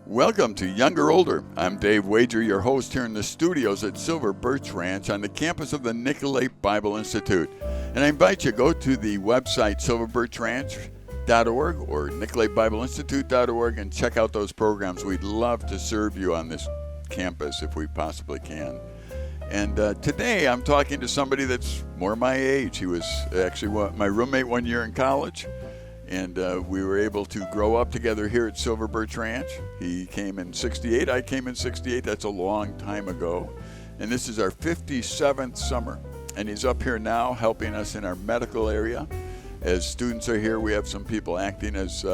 Welcome to Younger Older. I'm Dave Wager, your host here in the studios at Silver Birch Ranch on the campus of the Nicolet Bible Institute. And I invite you to go to the website silverbirchranch.org or nicoletbibleinstitute.org and check out those programs. We'd love to serve you on this campus if we possibly can. And today I'm talking to somebody that's more my age. He was actually my roommate one year in college. And we were able to grow up together here at Silver Birch Ranch. He came in 68. I came in 68. That's a long time ago. And this is our 57th summer. And he's up here now helping us in our medical area. As students are here, we have some people acting as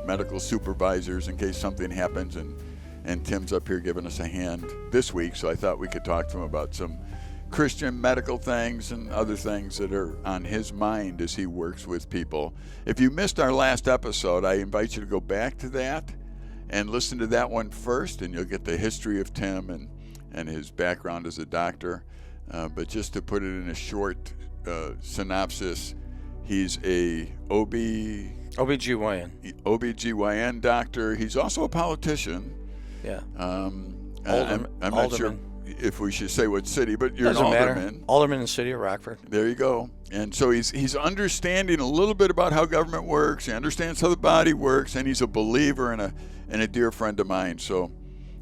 medical supervisors in case something happens. And Tim's up here giving us a hand this week. So I thought we could talk to him about some Christian medical things and other things that are on his mind as he works with people. If you missed our last episode, I invite you to go back to that and listen to that one first, and you'll get the history of Tim and his background as a doctor. But just to put it in a short synopsis, he's a OBGYN doctor. He's also a politician. Yeah. I'm not sure if we should say what city, but you're Doesn't an alderman. matter. Alderman in the city of Rockford. There you go. And so he's understanding a little bit about how government works. He understands how the body works, and he's a believer and a dear friend of mine. So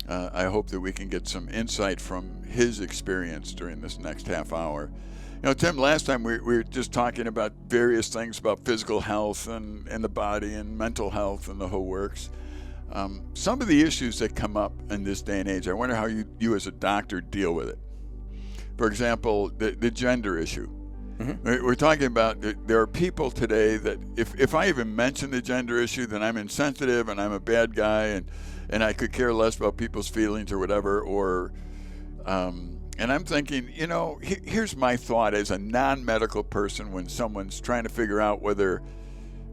I hope that we can get some insight from his experience during this next half hour. You know, Tim, last time we were just talking about various things about physical health and the body and mental health and the whole works. Some of the issues that come up in this day and age, I wonder how you as a doctor deal with it. For example, the gender issue. Mm-hmm. We're talking about there are people today that if I even mention the gender issue, then I'm insensitive and I'm a bad guy and I could care less about people's feelings or whatever. And I'm thinking, you know, here's my thought as a non-medical person when someone's trying to figure out whether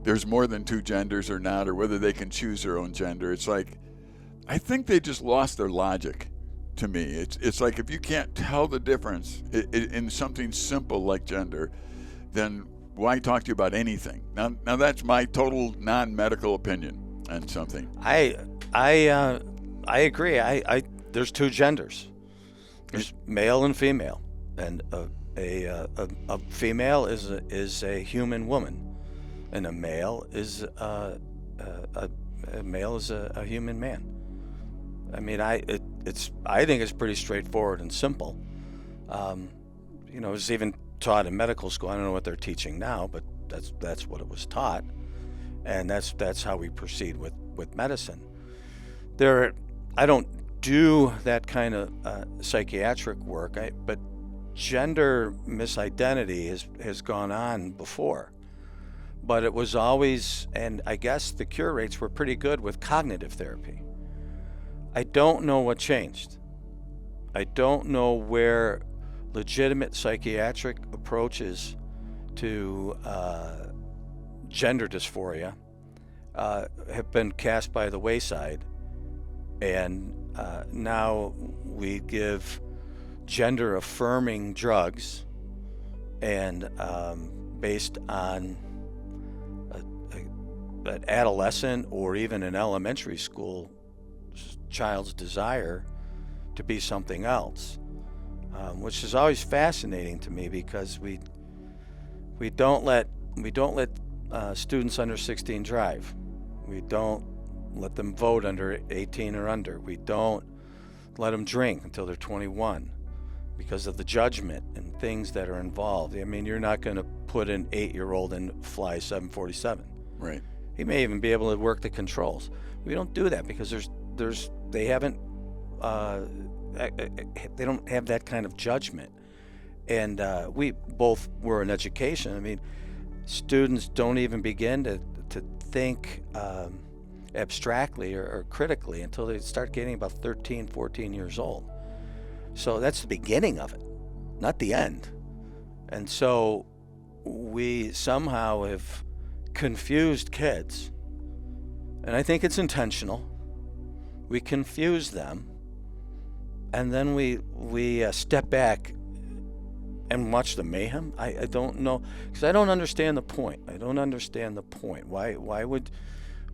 there's more than two genders or not, or whether they can choose their own gender. It's like, I think they just lost their logic to me. It's like if you can't tell the difference in something simple like gender, then why talk to you about anything? Now that's my total non-medical opinion on something. I agree. There's two genders. There's male and female, and a female is a human woman. And a male is a human man. I mean, I think it's pretty straightforward and simple. You know, it's even taught in medical school. I don't know what they're teaching now, but that's what it was taught, and that's how we proceed with medicine. I don't do that kind of psychiatric work, but gender misidentity has gone on before. But it was always, and I guess the cure rates were pretty good with cognitive therapy. I don't know what changed. I don't know where legitimate psychiatric approaches to gender dysphoria have been cast by the wayside. And now we give gender-affirming drugs and based on an adolescent or even an elementary school child's desire to be something else, which is always fascinating to me because we don't let students under 16 drive. We don't let them vote under 18 or under. We don't let them drink until they're 21 because of the judgment and things that are involved. I mean, you're not going to put an 8-year-old in fly 747. Right. He may even be able to work the controls. We don't do that because they don't have that kind of judgment. And we both were in education. I mean, students don't even begin to think abstractly or critically until they start getting about 13, 14 years old. So that's the beginning of it, not the end. And so we somehow have confused kids, and I think it's intentional. We confuse them, and then we step back and watch the mayhem. I don't know, because I don't understand the point. Why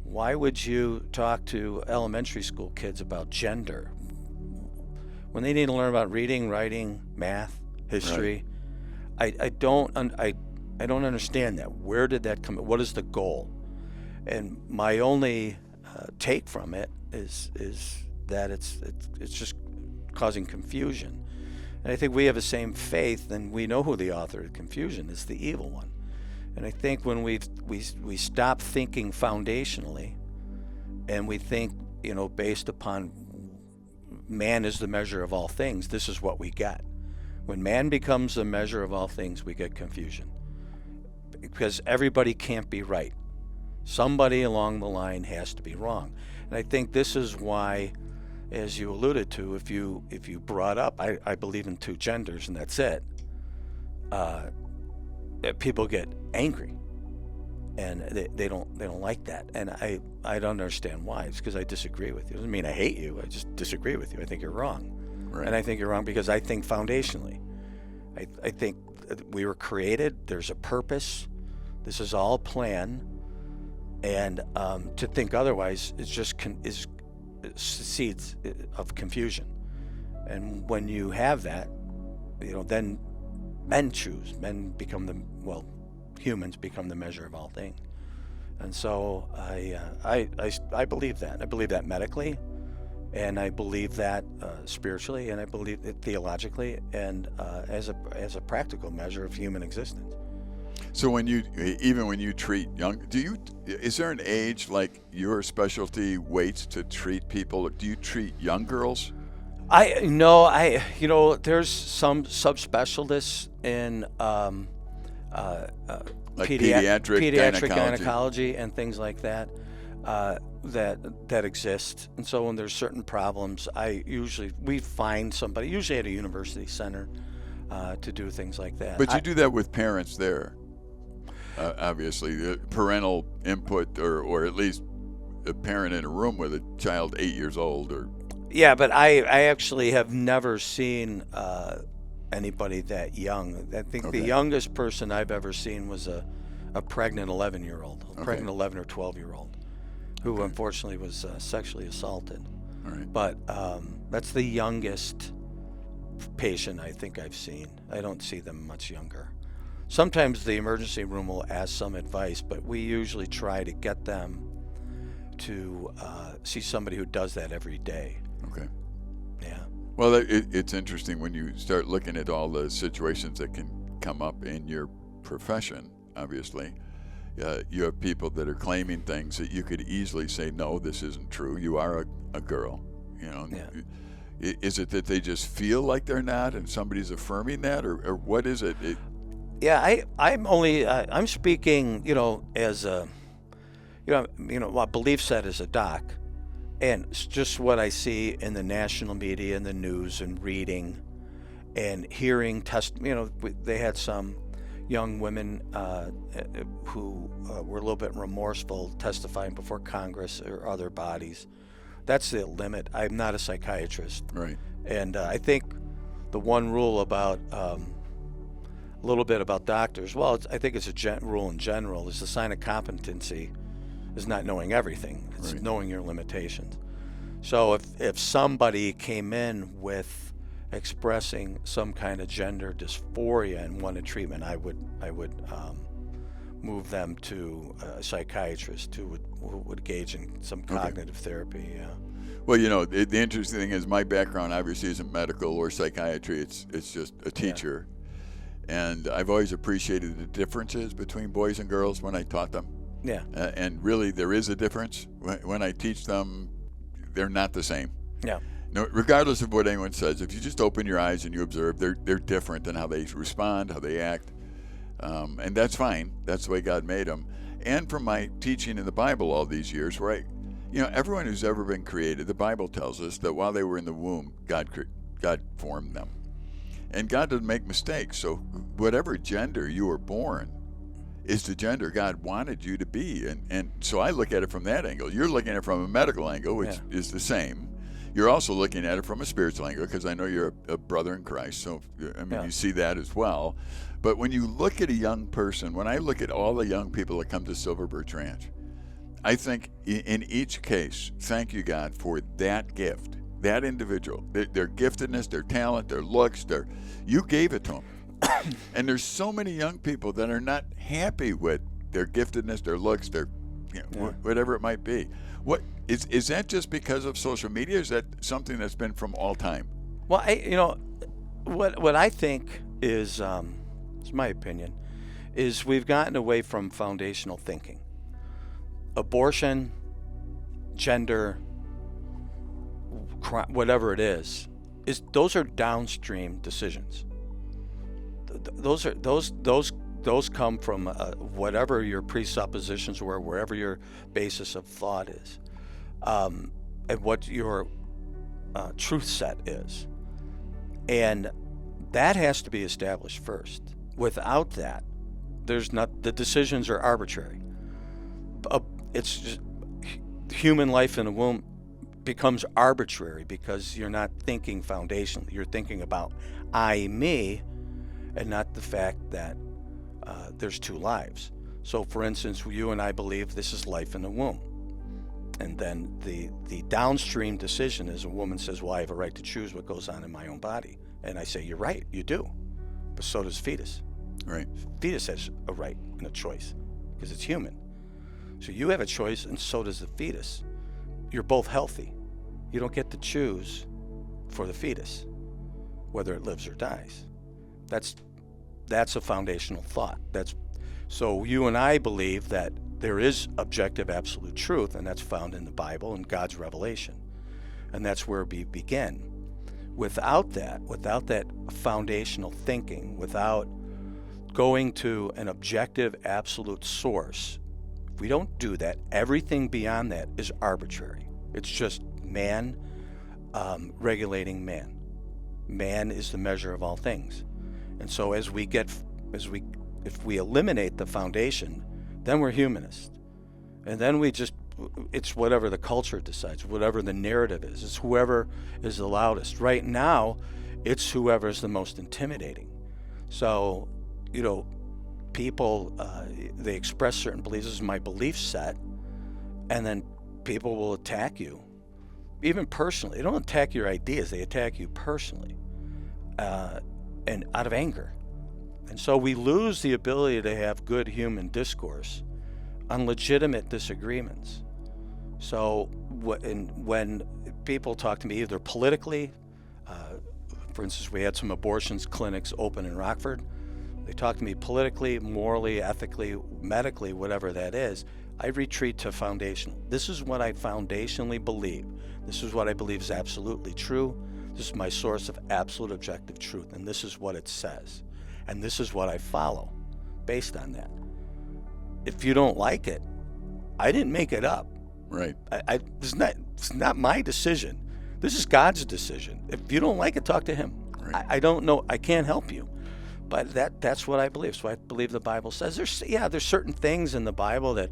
Why would you talk to elementary school kids about gender when they need to learn about reading, writing, math, history? Right. I don't understand that. Where did that come? What is the goal? And my only take from it is that it's just causing confusion. And I think we have the same faith, and we know who the author of confusion is, the evil one. And I think when we stop thinking foundationally, and we think, based upon man is the measure of all things, this is what we get. When man becomes the measure of all things, we get confusion. Because everybody can't be right. Somebody along the line has to be wrong. And I think this is why, as you alluded to, if you brought up, I believe in two genders and that's it, people get angry, and they don't like that, and I don't understand why. It's because I disagree with you. It doesn't mean I hate you. I just disagree with you. I think you're wrong, right. And I think you're wrong because I think foundationally, I think we were created. There's a purpose. This is all plan, and to think otherwise is just is seeds of confusion. And when you have that, then humans become the measure of all things. And so I believe that. I believe that medically, and I believe that spiritually, and I believe it theologically, and as a practical measure of human existence. So when you treat young, is there an age like your specialty waits to treat people? Do you treat young girls? There's some subspecialists in like pediatric gynecology and things like that that exist. And so when there's certain problems, we find somebody, usually at a university center, to do things like that. But you do that with parents there, obviously, parental input, or at least a parent in a room with a child 8 years old, or. Yeah, but I actually have never seen anybody that young. I think the youngest person I've ever seen was a pregnant 11-year-old, a pregnant 11 or 12-year-old, who unfortunately was sexually assaulted. All right. But that's the youngest patient I think I've seen. I don't see them much younger. Sometimes the emergency room will ask some advice, but we usually try to get them to see somebody who does that every day. Okay. Yeah. Well, it's interesting when you start looking at all the situations that can come up in your profession. Obviously, you have people that are claiming things that you could easily say, no, this isn't true. You are a girl. Yeah. Is it that they just feel like they're not, and somebody's affirming that, or what is it? Yeah, I'm speaking, as a, a belief set as a doc. And it's just what I see in the national media and the news and reading and hearing they had some young women who were a little bit remorseful testifying before Congress or other bodies. That's the limit. I'm not a psychiatrist. Right. And I think the one rule about a little bit about doctors, I think it's a rule in general, is the sign of competency is not knowing everything. It's right. knowing your limitations. So if somebody came in with expressing some kind of gender dysphoria and wanted treatment, I would move them to a psychiatrist who would engage in some cognitive therapy. Yeah. Well, the interesting thing is my background obviously isn't medical or psychiatry. It's just a teacher, and I've always appreciated the differences between boys and girls when I taught them. Yeah. And really, there is a difference. When I teach them, they're not the same. Yeah. No, regardless of what anyone says, if you just open your eyes and you observe, they're different in how they respond, how they act, and that's fine. That's the way God made them. And from my teaching in the Bible all these years, where everyone who's ever been created, the Bible tells us that while they were in the womb, God formed them, and God doesn't make mistakes. So whatever gender you were born is the gender God wanted you to be. And so I look at it from that angle. You're looking at it from a medical angle, which is the same. You're also looking at it from a spiritual angle, because I know you're a brother in Christ. So, you see that as well. But when you look at a young person, when I look at all the young people that come to Silver Birch Ranch, I think in each case, thank you, God, for that gift, that individual, their giftedness, their talent, their looks, you gave it to them. And there's so many young people that are not happy with their giftedness, their looks, whatever it might be. What is that just because of social media? Or is that something that's been from all time? Well, what I think is, it's my opinion, is we've gotten away from foundational thinking. Abortion, gender, whatever it is those are downstream decisions. Those come from whatever your presuppositions were, wherever your basis of thought is, and what your truth set is, and that has to be established first. Without that, the decisions are arbitrary. It's just, human life in a womb becomes arbitrary because you're not thinking foundationally. You're thinking about I, me, and not the fact that there's two lives. So, for instance, you and I believe this is life in the womb. And then the downstream decision is a woman says, well, I have a right to choose what goes on in my own body. And I say, you're right, you do. But so does fetus. Right. Fetus has a right and a choice because it's human. So you have a choice, and so does the fetus. You're both healthy. You don't get to choose for the fetus whether it lives or dies. That's a foundational thought. So you and I believe that there is objective absolute truth, and that's found in the Bible and God's revelation. And that's where we begin. Without that foundational thinking, without going to an objective absolute source, if we don't do that, everything beyond that is arbitrary. It's just man regulating man. Man is the measure of all things. And so if we eliminate the foundation, then we're humanist. And then it's whatever the culture decides, whatever the narrative is. It's whoever is the loudest. Right now, it's whoever is the most intimidating. So, people, they express certain beliefs. This is my belief set. And then people will attack you, even personally. They don't attack your ideas. They attack you personally, and out of anger. And so we lose the ability to have good human discourse on legitimate disagreements. So when people talk to me either politically, for instance, we had some abortions clinics open in Rockford. They talk to me politically, morally, ethically, medically, whatever that is. I retreat to foundational. This is what I foundationally believe. This is what I believe is absolutely true. This is my source of absolute objective truth, and this is what it says. And this is what I follow based on that. If you don't like it, I didn't make it up. Right. It's not my decision. This is God's decision. If you don't like it, talk to him. Right. I don't know. I can't help you. But that's what I believe. So I believe the Bible says there's certain things in the Bible that,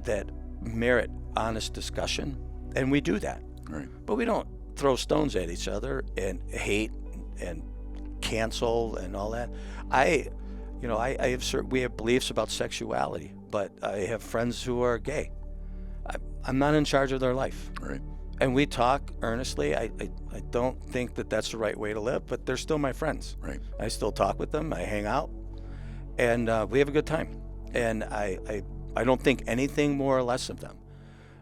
that merit honest discussion, and we do that. Right. But we don't throw stones at each other and hate and cancel and all that. We have beliefs about sexuality, but I have friends who are gay. I'm not in charge of their life. Right. And we talk earnestly. I don't think that that's the right way to live, but they're still my friends. Right. I still talk with them. I hang out, and we have a good time. And I don't think anything more or less of them.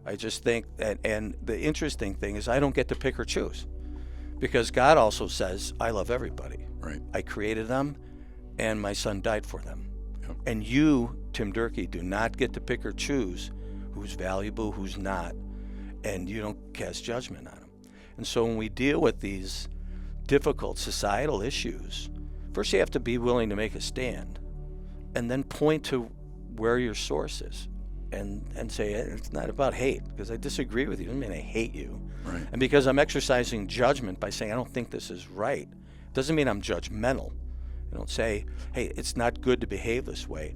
I just think that, and the interesting thing is I don't get to pick or choose, because God also says, I love everybody. Right. I created them, and my son died for them. Yep. And you, Tim Durkee, do not get to pick or choose who's valuable, who's not, and you don't cast judgment on them. And so when we deal with these difficult societal issues, first you have to be willing to make a stand, and then point to where your source is, and say, it's not about hate, because I disagree with you. It doesn't mean I hate you. Right. And because I'm exercising judgment by saying I don't think this is right, doesn't mean I'm judgmental. I don't say, hey, it's not good to behave this way,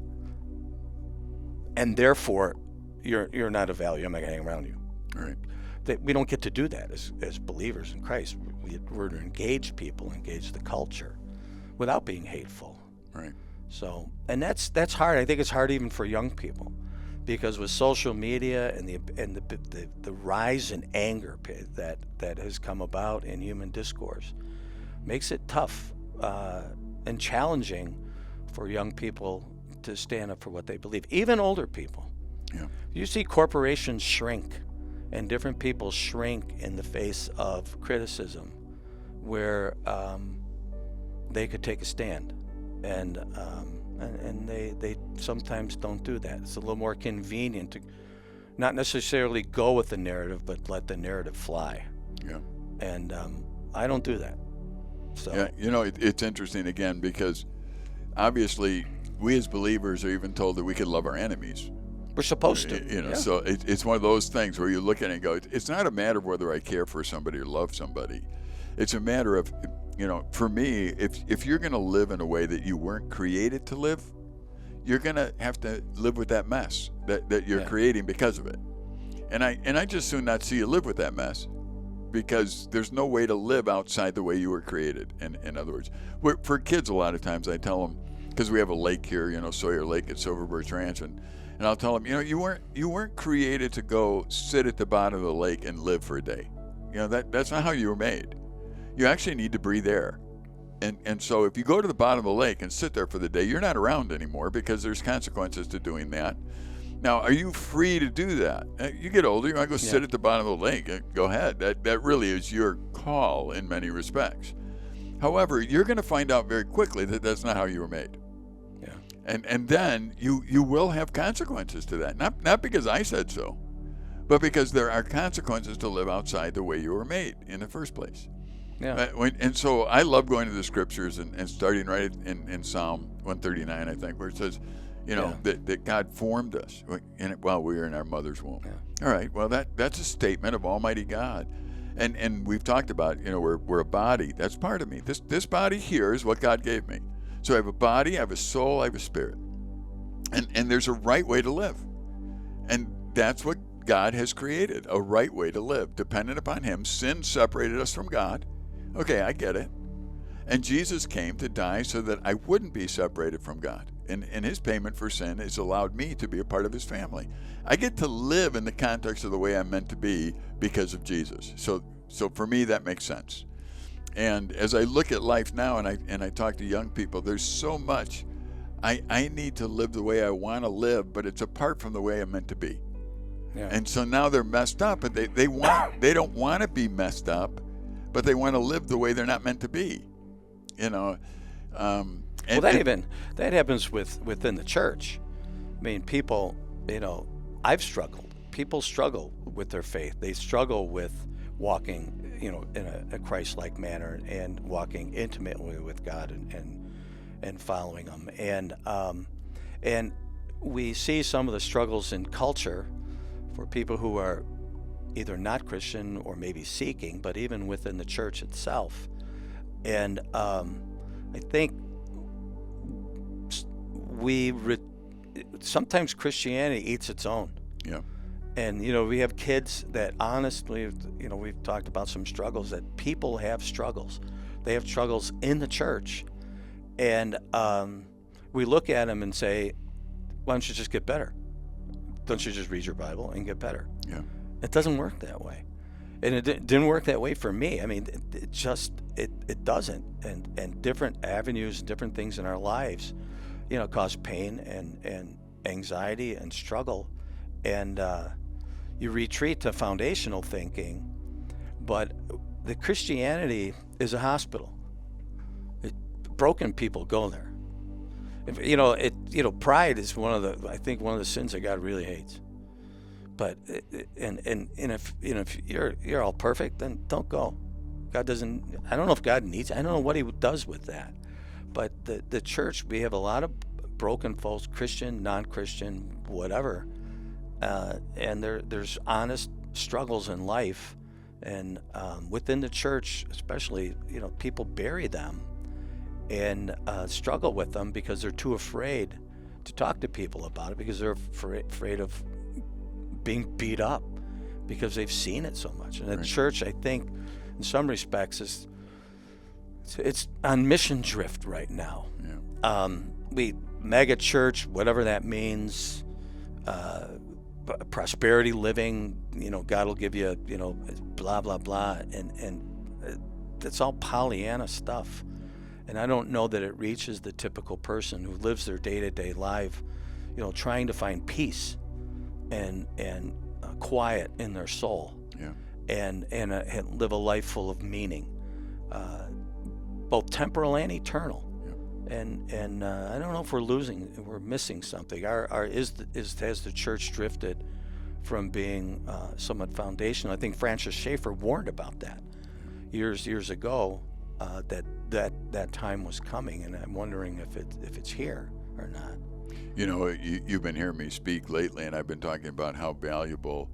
and therefore you're not of value. I'm not going to hang around you. Right. We don't get to do that as believers in Christ. We're to engage people, engage the culture, without being hateful. Right. So, and that's hard. I think it's hard even for young people, because with social media and the rise in anger that has come about in human discourse, makes it tough and challenging for young people to stand up for what they believe, even older people. Yeah. You see corporations shrink and different people shrink in the face of criticism where they could take a stand, and they sometimes don't do that. It's a little more convenient to not necessarily go with the narrative, but let the narrative fly. Yeah. And I don't do that. So Yeah, it's interesting again because obviously we as believers are even told that we could love our enemies. we're supposed to. Yeah. So it's one of those things where you look at it and go, it's not a matter of whether I care for somebody or love somebody. It's a matter of, for me, if you're going to live in a way that you weren't created to live, you're going to have to live with that mess that you're creating because of it. And I just soon not see you live with that mess, because there's no way to live outside the way you were created. In other words, for kids, a lot of times I tell them, because we have a lake here, Sawyer Lake at Silver Birch Ranch, and I'll tell them, you weren't created to go sit at the bottom of the lake and live for a day. That's not how you were made. You actually need to breathe air. And so if you go to the bottom of the lake and sit there for the day, you're not around anymore, because there's consequences to doing that. Now, are you free to do that? You get older, you want to go sit at the bottom of the lake, go ahead. That really is your call in many respects. However, you're going to find out very quickly that that's not how you were made. Yeah. And then you will have consequences to that. Not because I said so, but because there are consequences to live outside the way you were made in the first place. Yeah. And so I love going to the scriptures and starting right in Psalm 139, I think, where it says, that God formed us while we were in our mother's womb. Yeah. All right, well, that's a statement of Almighty God. And we've talked about, we're a body. That's part of me. This body here is what God gave me. So I have a body, I have a soul, I have a spirit. And there's a right way to live. And that's what God has created, a right way to live. Dependent upon Him, sin separated us from God. Okay, I get it. And Jesus came to die so that I wouldn't be separated from God. And His payment for sin has allowed me to be a part of His family. I get to live in the context of the way I'm meant to be because of Jesus. So for me, that makes sense. And as I look at life now and I talk to young people, there's so much. I need to live the way I want to live, but it's apart from the way I'm meant to be. Yeah. And so now they're messed up, and they don't want to be messed up, but they want to live the way they're not meant to be. That happens within the church. I mean, people, I've struggled. People struggle with their faith. They struggle with walking, in a Christ-like manner and walking intimately with God and following Him. And we see some of the struggles in culture for people who are either not Christian or maybe seeking, but even within the church itself. And I think sometimes Christianity eats its own. Yeah. And, we have kids that honestly, we've talked about some struggles, that people have struggles. They have struggles in the church. And we look at them and say, why don't you just get better? Don't you just read your Bible and get better? Yeah. It doesn't work that way. And it didn't work that way for me. I mean, it doesn't. And different avenues, different things in our lives, cause pain and anxiety and struggle. And you retreat to foundational thinking, but the Christianity is a hospital. Broken people go there. Pride is one of the sins that God really hates. But if you're all perfect, then don't go. God doesn't. I don't know if God needs. I don't know what He does with that. But the church, we have a lot of broken folks, Christian, non-Christian, whatever, and there's honest struggles in life, and within the church, especially, people bury them and struggle with them because they're too afraid to talk to people about it, because they're afraid of being beat up because they've seen it so much. And the church, I think, in some respects, it's on mission drift right now. Yeah. We mega church, whatever that means, prosperity living, God will give you, blah, blah, blah. And it's all Pollyanna stuff. And I don't know that it reaches the typical person who lives their day-to-day life, trying to find peace and quiet in their soul. Yeah. And live a life full of meaning, both temporal and eternal. Yeah. And I don't know if we're missing something. Has the church drifted from being somewhat foundational? I think Francis Schaeffer warned about that years ago, that time was coming, and I'm wondering if it's here or not. You've been hearing me speak lately, and I've been talking about how valuable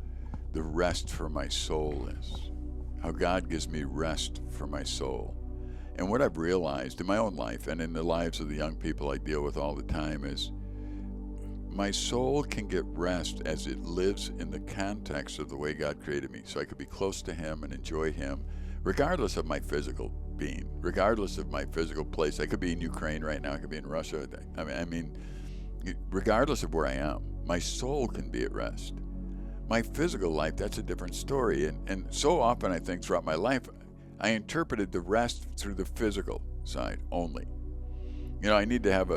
the rest for my soul is, how God gives me rest for my soul. And what I've realized in my own life and in the lives of the young people I deal with all the time is my soul can get rest as it lives in the context of the way God created me, so I could be close to Him and enjoy Him, regardless of my physical being, regardless of my physical place. I could be in Ukraine right now, I could be in Russia. I mean, regardless of where I am, my soul can be at rest. My physical life, that's a different story. And so often I think throughout my life, I interpreted the rest through the physical side only. I need to have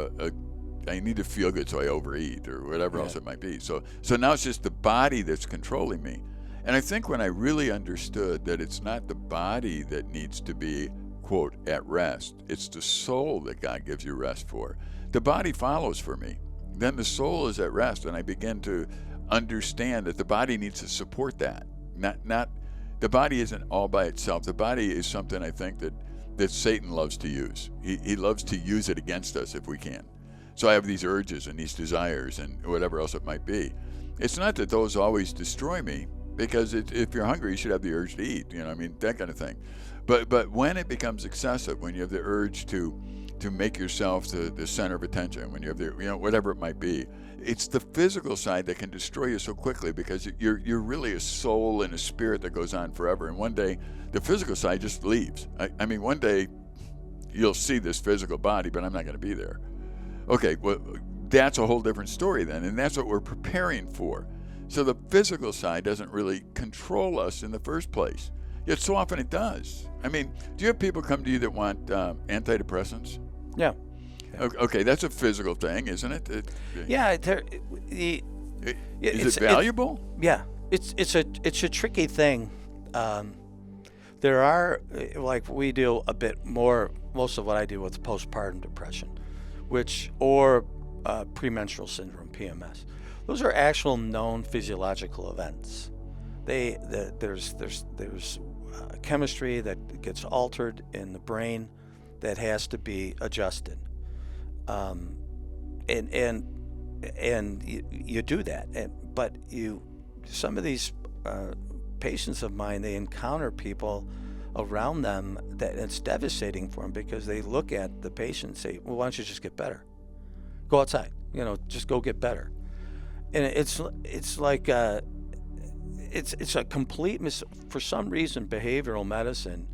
I need to feel good, so I overeat or whatever else it might be. So now it's just the body that's controlling me. And I think when I really understood that it's not the body that needs to be, quote, at rest, it's the soul that God gives you rest for. The body follows for me. Then the soul is at rest, and I begin to understand that the body needs to support that. Not the body isn't all by itself. The body is something I think that Satan loves to use. He loves to use it against us if we can. So I have these urges and these desires and whatever else it might be. It's not that those always destroy me, because if you're hungry, you should have the urge to eat. That kind of thing. But when it becomes excessive, when you have the urge to make yourself the center of attention, when you have the whatever it might be, it's the physical side that can destroy you so quickly, because you're really a soul and a spirit that goes on forever. And one day, the physical side just leaves. I mean, one day you'll see this physical body, but I'm not going to be there. Okay, well, that's a whole different story then, and that's what we're preparing for. So the physical side doesn't really control us in the first place. Yet so often it does. I mean, do you have people come to you that want antidepressants? Yeah. Okay, that's a physical thing, isn't it? Yeah. Is it valuable? It's a tricky thing. There are, like, we deal a bit more. Most of what I deal with postpartum depression, or premenstrual syndrome, PMS. Those are actual known physiological events. There's chemistry that gets altered in the brain that has to be adjusted, and you do that. But some of these patients of mine, they encounter people around them that it's devastating for them, because they look at the patient and say, well, why don't you just get better? Go outside, just go get better. And it's like it's a complete for some reason, behavioral medicine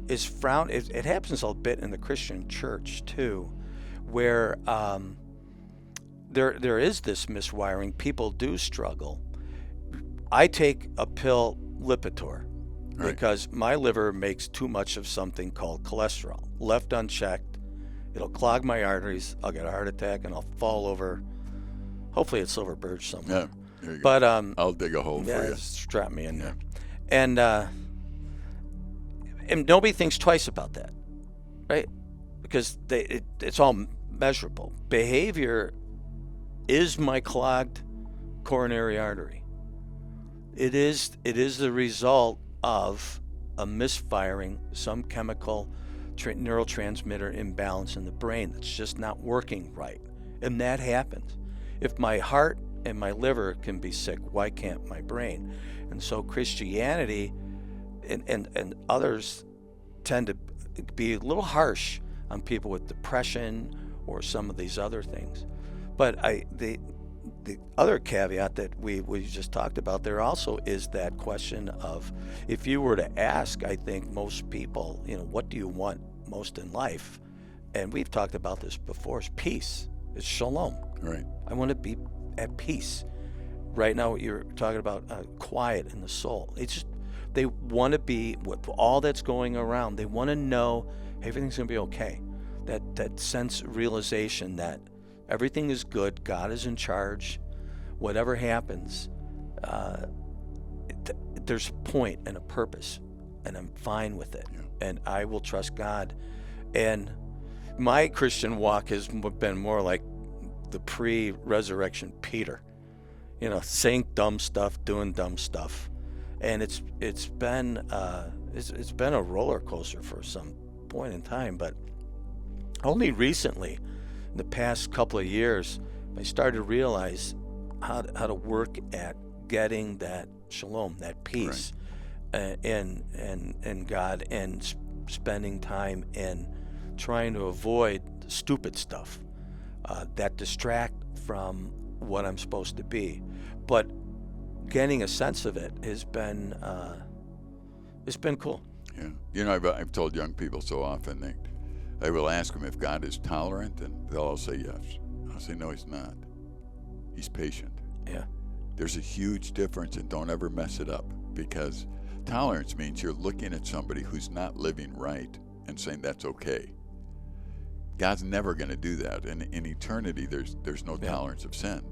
is frowned. It happens a bit in the Christian church too, where there is this miswiring. People do struggle. I take a pill, Lipitor, right, because my liver makes too much of something called cholesterol. Left unchecked, it'll clog my arteries. I'll get a heart attack and I'll fall over. Hopefully it's Silver Birch somewhere. Yeah, there you go. But I'll dig a hole for you. Strap me in there. And nobody thinks twice about that, right? Because it's all measurable. Behavior is my clogged coronary artery. It is the result of a misfiring, some chemical neurotransmitter imbalance in the brain that's just not working right. And that happens. If my heart and my liver can be sick, why can't my brain? And so Christianity and others tend to be a little harsh on people with depression or some of these other things. But the other caveat that we just talked about there also is that question of, if you were to ask, I think most people, what do you want most in life? And we've talked about this before, is peace. It's shalom. Right. I want to be at peace. Right now, you're talking about quiet in the soul. It's just, they want to be, with all that's going around, they want to know everything's going to be okay. That sense realization that everything is good, God is in charge, whatever happens, there's a point and a purpose, and I'm fine with it, and I will trust God. And my Christian walk has been more like the pre-resurrection Peter, saying dumb stuff, doing dumb stuff, and it's been a roller coaster for some point in time. But only recently, in the past couple of years, I started to realize how to work at getting that shalom, that peace, in God, and spending time in trying to avoid stupid stuff that distract from what I'm supposed to be. But getting a sense of it has been it's been cool. Yeah, I've told young people so often I will ask them if God is tolerant, and they'll all say yes. I'll say no, he's not. He's patient. Yeah. There's a huge difference, and don't ever mess it up, because tolerance means you're looking at somebody who's not living right and saying that's okay. God's never going to do that. In eternity, there's no tolerance of sin.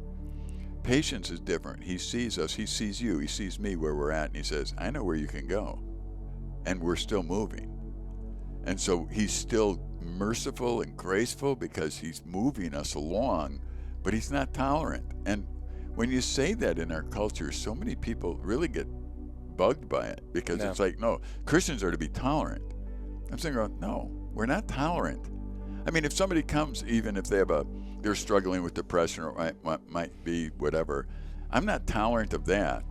Patience is different. He sees us. He sees you. He sees me where we're at, and he says, I know where you can go. And we're still moving. And so he's still merciful and graceful because he's moving us along, but he's not tolerant. And when you say that in our culture, so many people really get bugged by it, because it's like, no, Christians are to be tolerant. I'm saying, no, we're not tolerant. I mean, if somebody comes, even if they're struggling with depression or might be whatever, I'm not tolerant of that.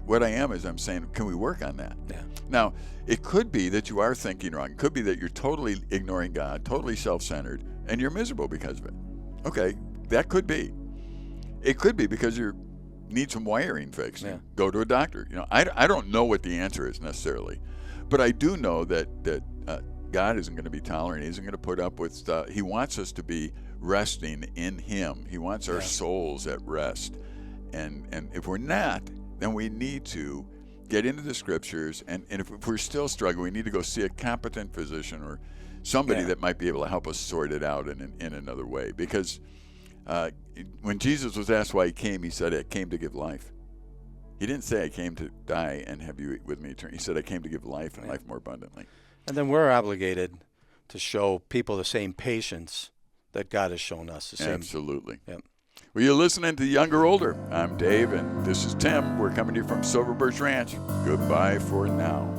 What I am is I'm saying, can we work on that? Yeah. Now, it could be that you are thinking wrong. It could be that you're totally ignoring God, totally self-centered, and you're miserable because of it. Okay, that could be. It could be because you need some wiring fixed. Yeah. Go to a doctor. I don't know what the answer is necessarily, but I do know that God isn't going to be tolerant. He isn't going to put up with stuff. He wants us to be resting in Him. He wants our souls at rest. And if we're not, then we need to get into the scriptures. And if we're still struggling, we need to go see a competent physician or somebody that might be able to help us sort it out in another way. Because when Jesus was asked why he came, he said, I came to give life. He didn't say I came to die and have you with me eternally. He said I came to give life and life more abundantly. And then we're obligated to show people the same patience that God has shown us. Absolutely. Yep. Well, you're listening to Young or Older. I'm Dave, and this is Tim. We're coming to you from Silver Birch Ranch. Goodbye for now.